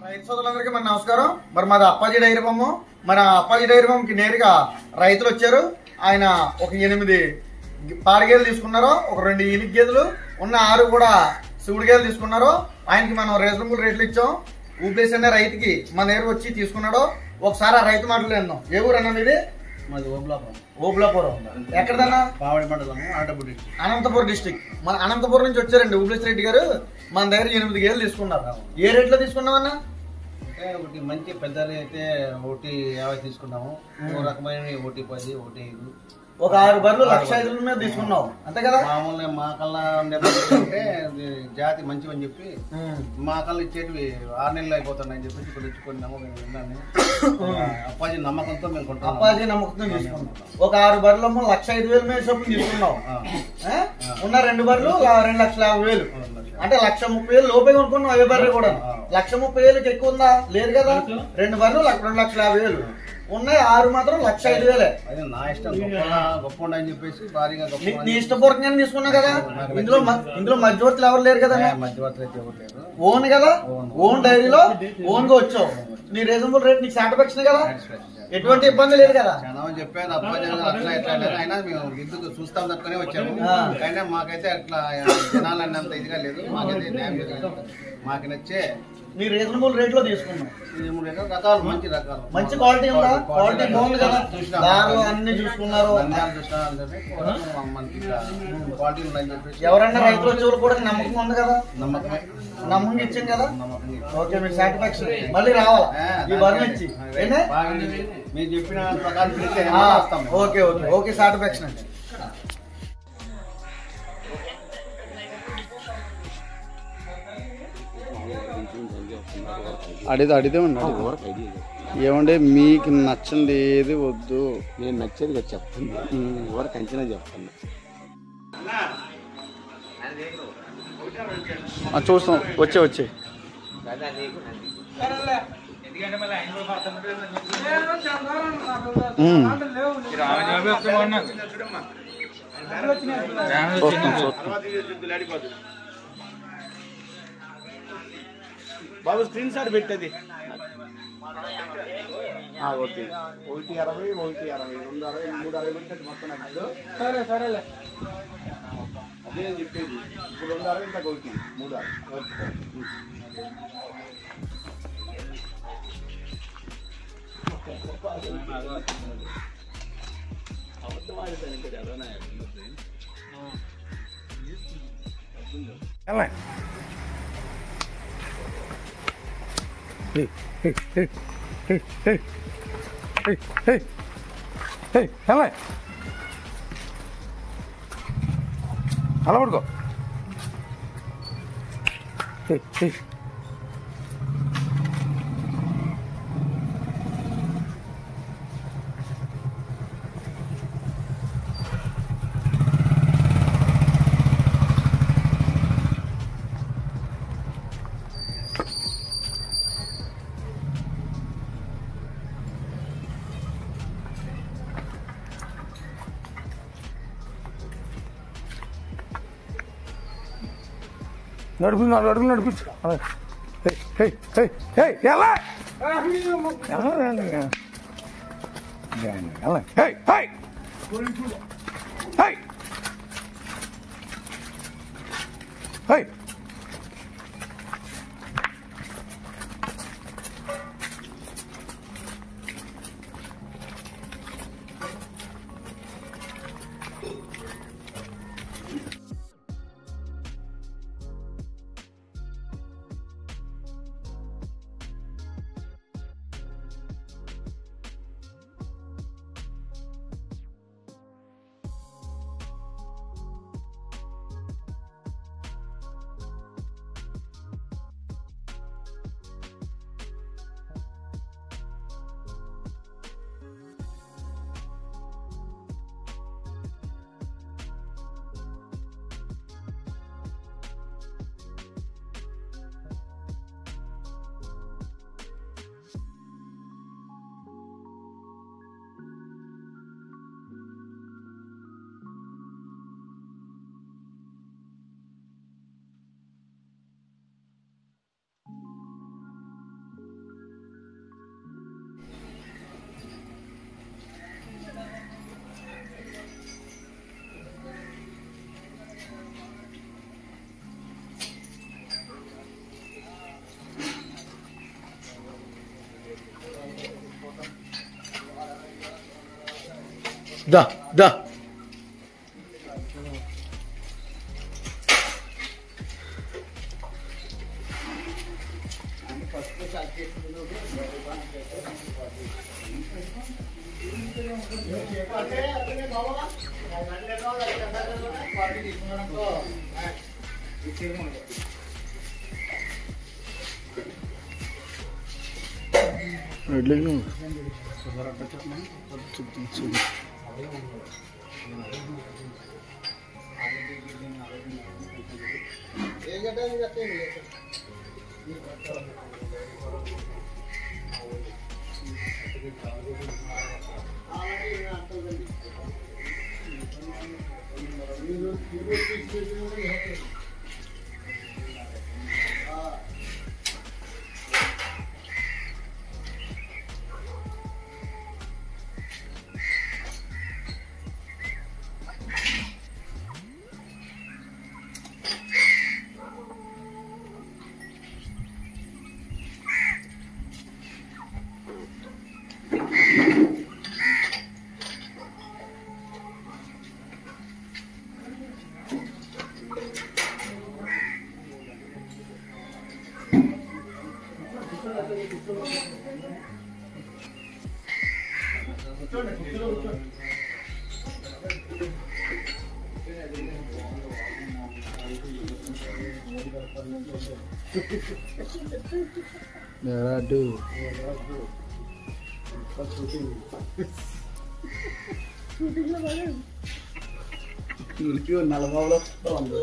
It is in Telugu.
రైతు సోదరులందరికీ మన నమస్కారం. మరి మాది అప్పాజీ డైరీ ఫామ్. మన అప్పాజీ డైరీ ఫామ్ కి నేరుగా రైతులు వచ్చారు. ఆయన ఒక 8 పాడి గేదెలు తీసుకున్నారు, ఒక 2 ఈనిక్ గేదెలు ఉన్న 6 కూడా శివుడి గేదెలు తీసుకున్నారు. ఆయనకి మనం రీజనబుల్ రేట్లు ఇచ్చాం. ఊపేసి అనే రైతుకి మన దగ్గర వచ్చి తీసుకున్నాడు. ఒకసారి ఆ రైతు మాటలు విన్నాం. ఏ ఊరు అన్నా ఇది? మాది ఓబులాపురం. ఎక్కడదన్నా? పావడి మండలం, అనంతపురం డిస్టిక్. మన అనంతపురం నుంచి వచ్చారండి ఊపేసి రెడ్డి గారు. మన దగ్గర 8 గేదెలు తీసుకున్నారు. ఏ రేట్లో తీసుకున్నామన్నా? ఒకటి మంచి పెద్దలు అయితే 150 తీసుకున్నాము. ఓ రకమైన 110, 105. ఒక 6 బర్రెలు 1,05,000 మీద తీసుకున్నావు అంతే కదా? మామూలుగా మా కల్లా అంటే జాతి మంచివి అని చెప్పి మా కల్లా ఇచ్చేటివి 6 నెలలు అయిపోతున్నాయని చెప్పేసి ఇప్పుడు ఇచ్చుకున్నాము. మేము విన్నాను. అప్పాజీ నమ్మకంతో మేము కొంటాం. అప్పాజీ నమ్మకంతో తీసుకున్నాం. ఒక 6 బర్రెలు 1,05,000 మీద చొప్పున తీసుకున్నావు. ఉన్న 2 బర్రెలు 2,50,000. అంటే 1,30,000 లోపే కొనుక్కున్నావు. ఏ బర్రె కూడా 1,30,000కి ఎక్కువ ఉందా? లేదు కదా. 2 బర్రెలు 2,50,000 ఉన్నాయి. 6 మాత్రం 1,05,000. అది నా ఇష్టం. గొప్ప అని చెప్పేసి భారీగా నీ ఇష్టపూర్వకంగా తీసుకున్నావు కదా. ఇందులో మధ్యవర్తులు ఎవరు లేరు కదా? మధ్యవర్తులు అయితే ఎవరు లేరు. ఓన్ కదా, ఓన్ డైరీలో ఓన్ గా వచ్చావు. నీ రీజనబుల్ రేట్ నీకు సాటిస్ఫాక్షన్ కదా, ఎటువంటి ఇబ్బంది లేదు కదా. చాలా చెప్పాను అబ్బాయి అట్లా ఎట్లా లేదు. అయినా మేము ఎందుకు చూస్తాం తక్కువనే వచ్చాము. అయినా మాకైతే అట్లా జనాలు అన్నంత ఇదిగా లేదు. మాకైతే న్యాయం జరిగింది. మాకు నచ్చే నీ రీజనబుల్ రేట్ లో తీసుకున్నాం. రకాలు మంచి రకాలు, మంచి క్వాలిటీ ఉందా? క్వాలిటీ బాగుంది కదా. దారిలో అన్ని చూసుకున్నారు. మనకి క్వాలిటీ ఉందని చెప్పేసి ఎవరన్నా రైతులు వచ్చేవాళ్ళు కూడా నమ్మకం ఉంది కదా. నమ్మకం ఇచ్చాం కదా. ఓకే, మీకు సాటిస్ఫాక్షన్. మళ్ళీ రావాలా ఈ బర్రెలు ఇచ్చి? మీరు చెప్పిన ప్రకారం ఓకే ఓకే ఓకే సాటిస్ఫాక్షన్ అండి. అడిగితే ఏమంటే మీకు నచ్చింది ఏది వద్దు? నేను నచ్చేది కదా చెప్తుంది. ఎవరికి అంచనా చెప్తాను. చూస్తాం. వచ్చే బాబు స్క్రీన్ షాట్ పెట్టేది. 160, 160, 260, 360 పెట్టేది మొత్తం. సరేలే అదే చెప్పేది. ఇప్పుడు 260 ఇంకా 360. అలా పడుకో. నడిపించు. దా దా నలభైలో ఉంది